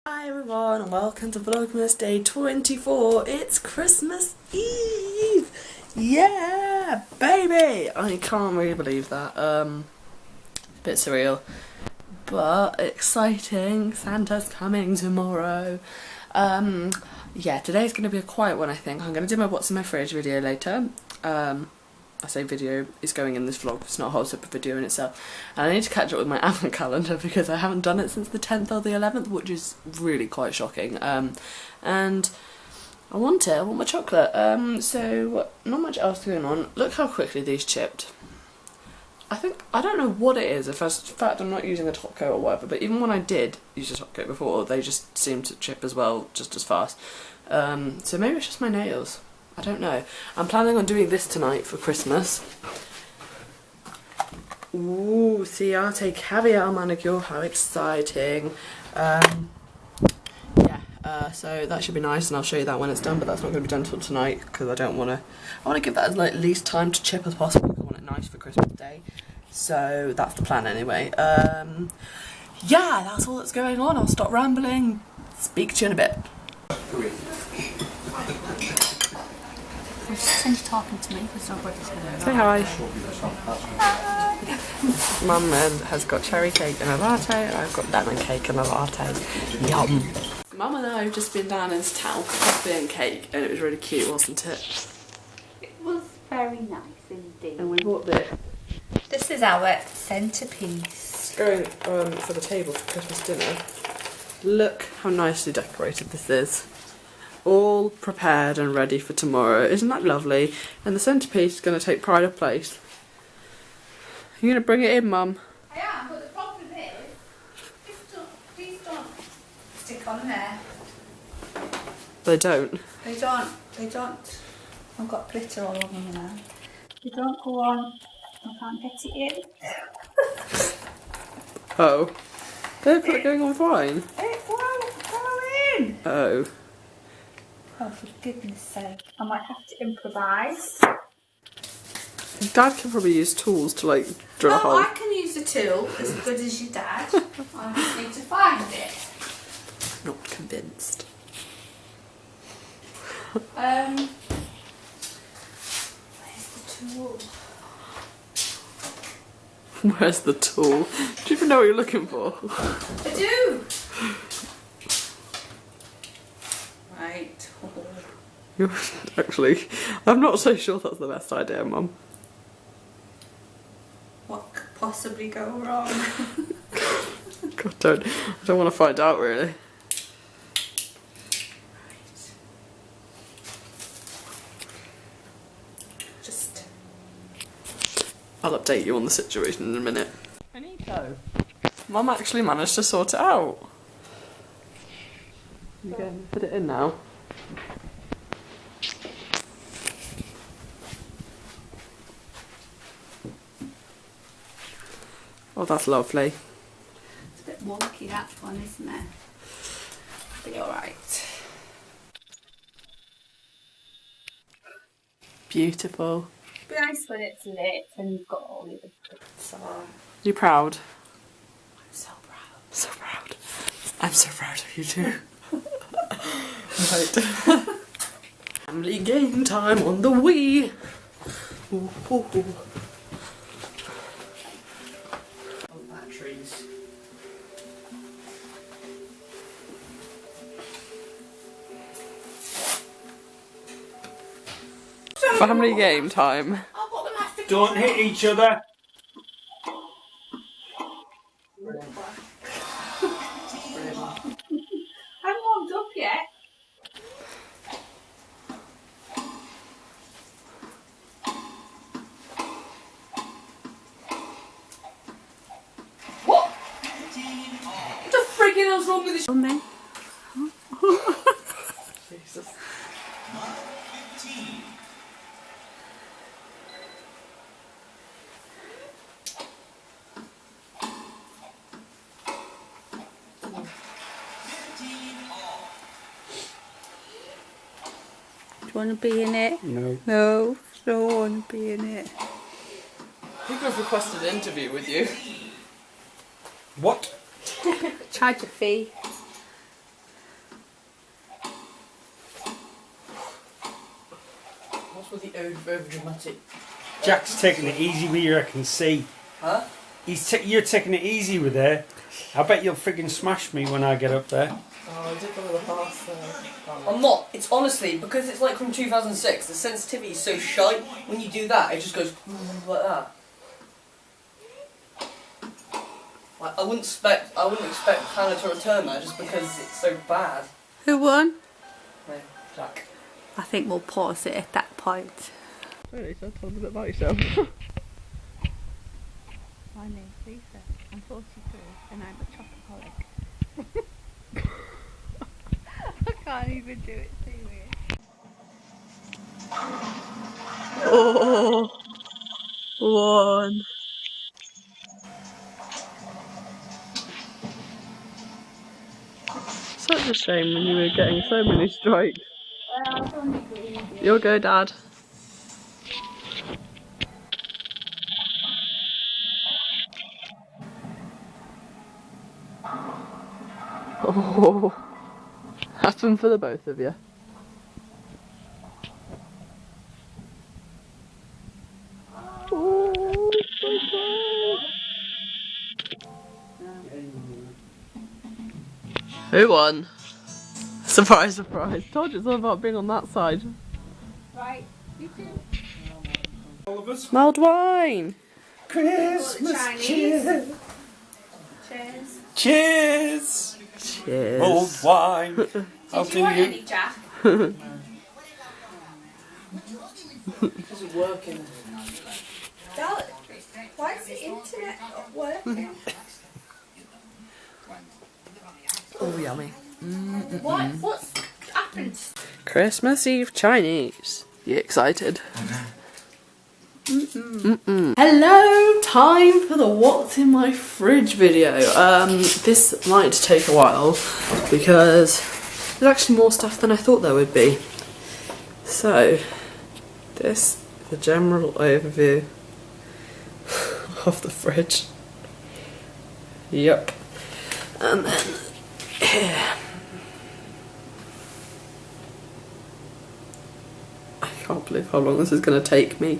Hi everyone and welcome to Vlogmas Day 24. It's Christmas Eve! Yeah, baby! I can't really believe that. A bit surreal, but exciting. Santa's coming tomorrow. Yeah, today's going to be a quiet one, I think. I'm going to do my what's in my fridge video later. I say video is going in this vlog, it's not a whole separate video in itself. And I need to catch up with my advent calendar because I haven't done it since the 10th or the 11th, which is really quite shocking. And I want it, I want my chocolate. So not much else going on. Look how quickly these chipped. I don't know what it is. In fact, I'm not using a top coat or whatever, but even when I did use a top coat before, they just seemed to chip as well, just as fast. So maybe it's just my nails. I don't know. I'm planning on doing this tonight for Christmas. Ooh, Ciate caviar manicure, how exciting. So that should be nice and I'll show you that when it's done, but that's not going to be done till tonight because I want to give that as least time to chip as possible. I want it nice for Christmas Day. So that's the plan anyway. Yeah, that's all that's going on. I'll stop rambling. Speak to you in a bit. Since you're talking to me, because nobody's going to know. Say hi. Mum has got cherry cake and a latte, and I've got lemon cake and a latte. Yum. Mum and I have just been down into town for coffee and cake, and it was really cute, wasn't it? It was very nice indeed. And we bought this. This is our centrepiece. Going for the table for Christmas dinner. Look how nicely decorated this is. All prepared and ready for tomorrow. Isn't that lovely? And the centrepiece is going to take pride of place. You're going to bring it in, Mum? I am, but the problem is, these don't stick on there. They don't. They don't. I've got glitter all over me now. They don't go on. I can't get it in. Oh. They're going on fine. It won't go in. Oh. Oh, for goodness sake. I might have to improvise. Dad can probably use tools to like drill a hole. I can use a tool as good as your dad. I just need to find it. Not convinced. Where's the tool? Where's the tool? Do you even know what you're looking for? I do. Right. You're actually, I'm not so sure that's the best idea, Mum. What could possibly go wrong? God, I don't want to find out really. Right. Just. I'll update you on the situation in a minute. Finito. Mum actually managed to sort it out. You can put it in now. Oh, that's lovely. It's a bit wonky, that one, isn't it? Be alright. Beautiful. Be nice when it's lit and you've got all the other bits on. You proud? I'm so proud. So proud. I'm so proud of you too. Right. Family game time on the Wii. Ooh, ooh, ooh. Batteries. Family game time. Don't hit each other. I haven't warmed up yet. What? What the friggin' hell's wrong with this? Oh, man. Jesus. Do you want to be in it? No. No, don't want to be in it. People have requested an interview with you. What? Charge a fee. with the over dramatic. Jack's taking it easy with you, I can see. Huh? You're taking it easy with her. I bet you'll friggin' smash me when I get up there. Oh, I did go with the pass I'm not. It's honestly, because it's like from 2006, the sensitivity is so shy. When you do that, it just goes like that. Like, I wouldn't expect Hannah to return that just because it's so bad. Who won? No, Jack. I think we'll pause it at that point. Really, so tell us a bit about yourself. My name's Lisa. I'm 42 and I'm a chocoholic. I can't even do it serious. Oh, one. Such a shame when you were getting so many strikes. You'll go, Dad. Oh, happened for the both of you. Oh, so bad. Who won? Surprise, surprise. Told you it's all about being on that side. Right, you too. All of us. Mulled wine. Christmas cheers. Cheers. Cheers. Cheers. Old wine. I'll Did do you want you. any, Jack? This isn't working. Darling, why is the internet not working? Oh, yummy. What's happened? Christmas Eve Chinese. You excited? Hello! Time for the what's in my fridge video. This might take a while because there's actually more stuff than I thought there would be. So, this is the general overview of the fridge. Yep. And then here. I can't believe how long this is going to take me.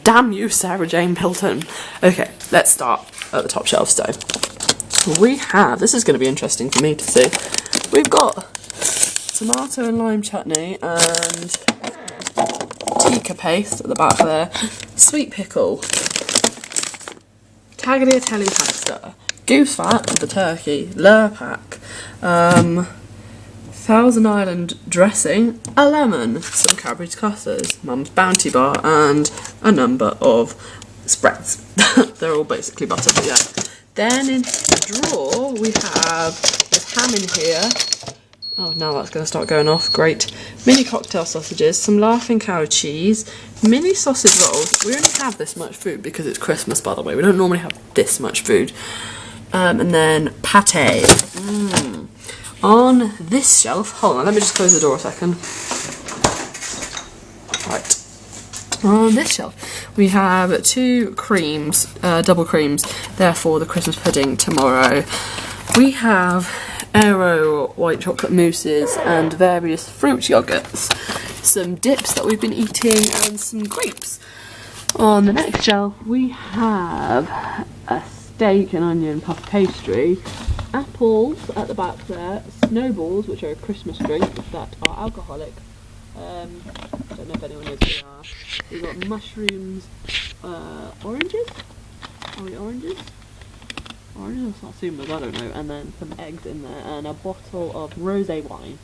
Damn you, Sarah Jane Pilton. Okay, let's start at the top shelf. So, we have, this is going to be interesting for me to see. We've got tomato and lime chutney and tikka paste at the back there, sweet pickle, tagliatelle pasta, goose fat of the turkey, Lurpak, Thousand Island dressing, a lemon, some Cadbury's custards, Mum's Bounty Bar, and a number of spreads. They're all basically butter, but yeah. Then in the drawer we have this ham in here. Oh, now that's going to start going off. Great. Mini cocktail sausages, some Laughing Cow cheese, mini sausage rolls. We only have this much food because it's Christmas, by the way. We don't normally have this much food. And then pate. On this shelf, hold on, let me just close the door a second. Right. On this shelf, we have two creams, double creams, therefore the Christmas pudding tomorrow. We have Aero white chocolate mousses and various fruit yogurts, some dips that we've been eating, and some grapes. On the next shelf, we have a steak and onion puff pastry, apples at the back there, snowballs, which are a Christmas drink that are alcoholic. I don't know if anyone knows what they are. We've got mushrooms, oranges? Are we oranges? Oranges or satsumas, I don't know. And then some eggs in there and a bottle of rosé wine.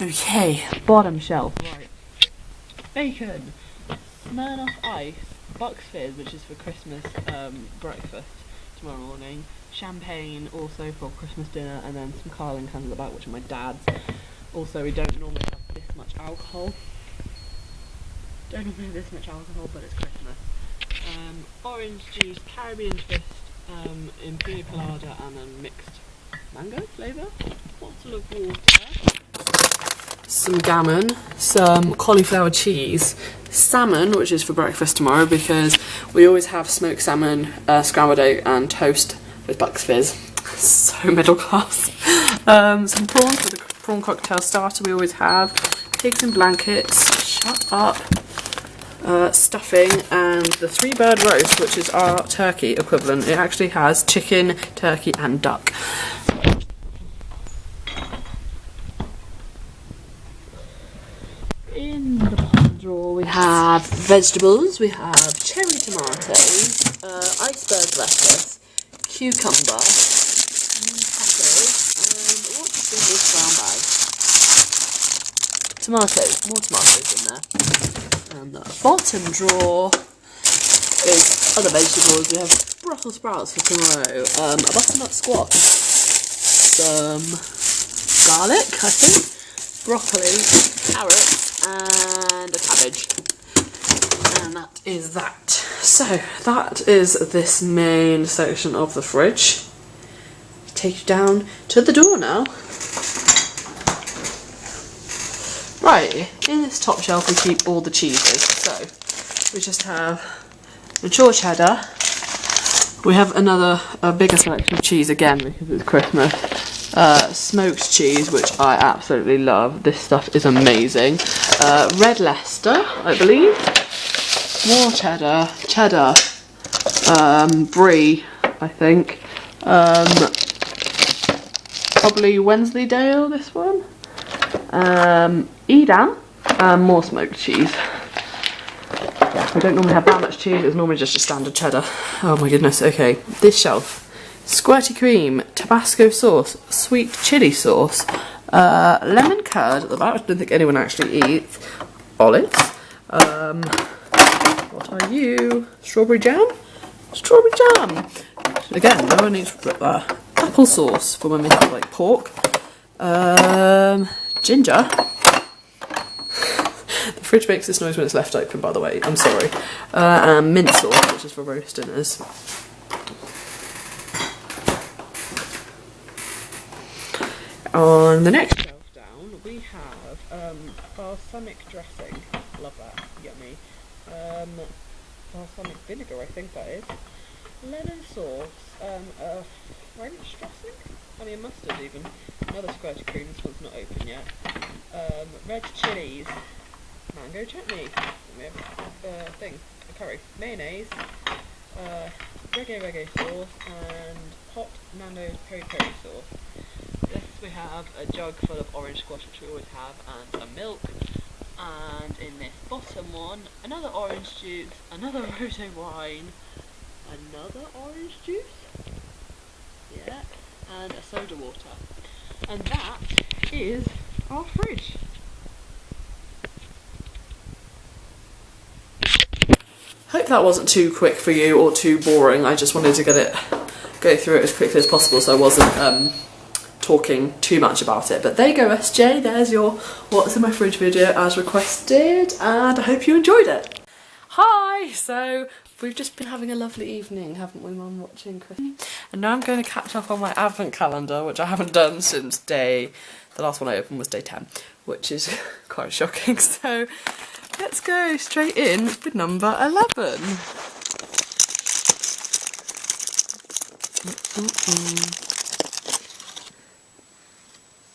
Okay, bottom shelf. Right. Bacon, Smirnoff Ice, Bucks Fizz, which is for Christmas breakfast tomorrow morning, champagne also for Christmas dinner, and then some Carling cans at the back, which are my dad's. Also, we don't normally have this much alcohol. Don't normally have this much alcohol, but it's Christmas. Orange juice, Caribbean twist, in pina colada, and then mixed mango flavour. Bottle of water. Some gammon, some cauliflower cheese, salmon, which is for breakfast tomorrow because we always have smoked salmon, scrambled egg, and toast with Bucks Fizz. So middle class. Some prawns for the prawn cocktail starter we always have, pigs in blankets, that up. Stuffing and the 3-bird roast, which is our turkey equivalent. It actually has chicken, turkey and duck. In the bottom drawer we have vegetables. We have cherry tomatoes, iceberg lettuce, cucumber, peppers, and what's in this brown bag? Tomatoes, more tomatoes in there. And the bottom drawer is other vegetables. We have Brussels sprouts for tomorrow, a butternut squash, some garlic, I think, broccoli, carrots, and a cabbage. And that is that. So that is this main section of the fridge. Take you down to the door now. Right, in this top shelf we keep all the cheeses. So we just have mature cheddar. We have a bigger selection of cheese again because it's Christmas. Smoked cheese, which I absolutely love. This stuff is amazing. Red Leicester, I believe. More cheddar, brie, I think. Probably Wensleydale, this one. Edam, and more smoked cheese. Yeah, we don't normally have that much cheese, it's normally just a standard cheddar. Oh my goodness, okay. This shelf. Squirty cream, Tabasco sauce, sweet chilli sauce, lemon curd at the back, I don't think anyone actually eats, olives, what are you? Strawberry jam? Strawberry jam! Again, no one eats apple sauce for when we have like pork, ginger. The fridge makes this noise when it's left open, by the way, I'm sorry. And mint sauce, which is for roast dinners. On the next shelf down, we have balsamic dressing. Love that, yummy. Balsamic vinegar, I think that is. Lemon sauce, French dressing? Honey and mustard even. Another squirty cream, this one's not open yet. Red chilies, mango chutney, a curry, mayonnaise, reggae sauce, and hot Nando's peri peri sauce. This we have a jug full of orange squash, which we always have, and some milk. And in this bottom one, another orange juice, another rosé wine, another orange juice, yeah, and a soda water. And that is our fridge. Hope that wasn't too quick for you or too boring. I just wanted to go through it as quickly as possible so I wasn't talking too much about it. But there you go, SJ, there's your what's in my fridge video as requested, and I hope you enjoyed it. Hi! So we've just been having a lovely evening, haven't we, Mum, watching Christmas? And now I'm going to catch up on my advent calendar, which I haven't done since the last one I opened was day 10, which is quite shocking. So let's go straight in with number 11.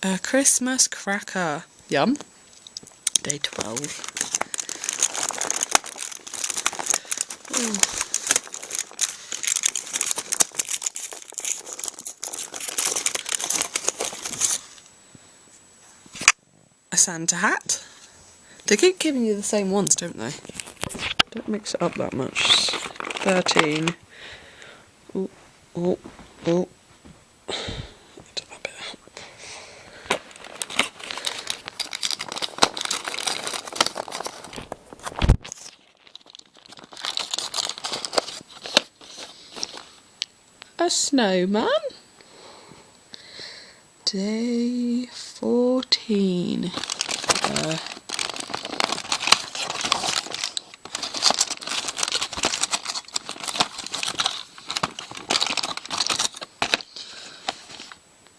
A Christmas cracker. Yum. Day 12. Ooh. A Santa hat. They keep giving you the same ones, don't they? Don't mix it up that much. 13. Ooh, ooh, ooh. Edit that bit out. A snowman. Day 14.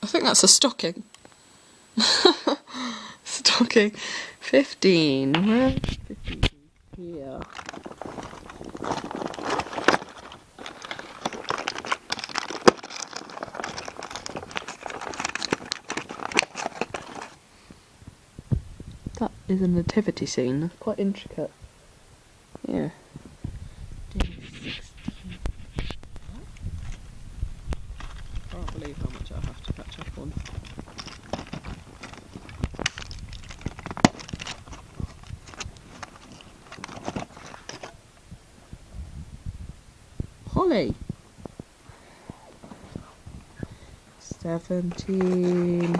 I think that's a stocking. Stocking. 15. Where's 15? Here. That is a nativity scene. Quite intricate. Yeah. Can't believe how much I have to catch up on. Holly. 17.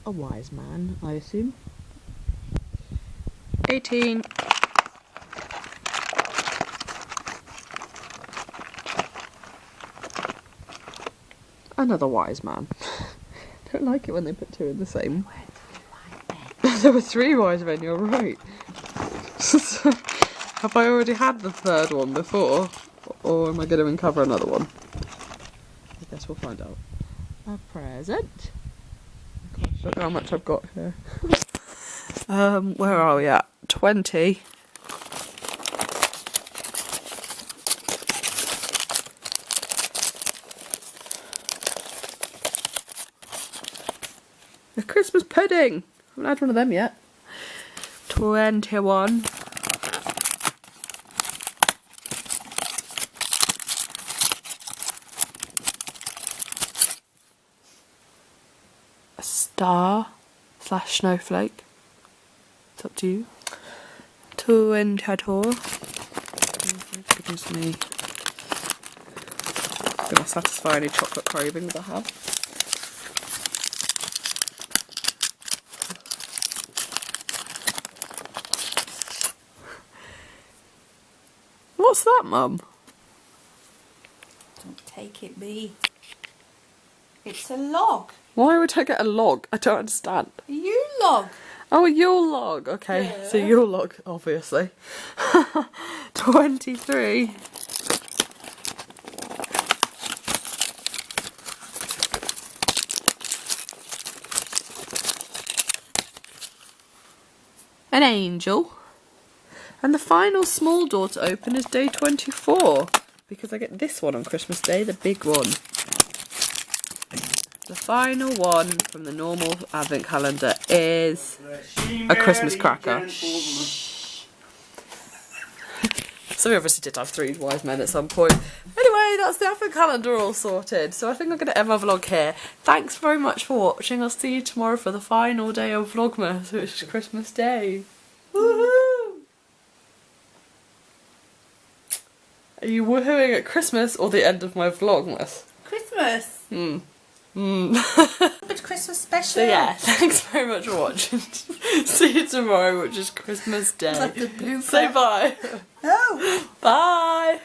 A wise man, I assume. 18. Another wise man. Don't like it when they put two in the same. There were 3 wise men, you're right. Have I already had the third one before? Or am I going to uncover another one? I guess we'll find out. A present. Gosh, look how much I've got here. Where are we at? 20. A Christmas pudding. I haven't had one of them yet. 21. A star / snowflake. It's up to you. 22. Goodness me. Gonna satisfy any chocolate cravings I have. What's that, Mum? Don't take it, B. It's a log. Why would I get a log? I don't understand. A Yule log. Oh, a Yule log. Okay, Yeah. so Yule log, obviously. 23. An angel. And the final small door to open is day 24. Because I get this one on Christmas Day, the big one. The final one from the normal advent calendar is a Christmas cracker. So we obviously did have 3 wise men at some point. Anyway, that's the advent calendar all sorted. So I think I'm going to end my vlog here. Thanks very much for watching. I'll see you tomorrow for the final day of Vlogmas, which is Christmas Day. Woohoo! Are you woohooing at Christmas or the end of my Vlogmas? Christmas. It's Christmas special. So yeah, thanks very much for watching. See you tomorrow, which is Christmas Day. Like the blue Say bye. No. Bye.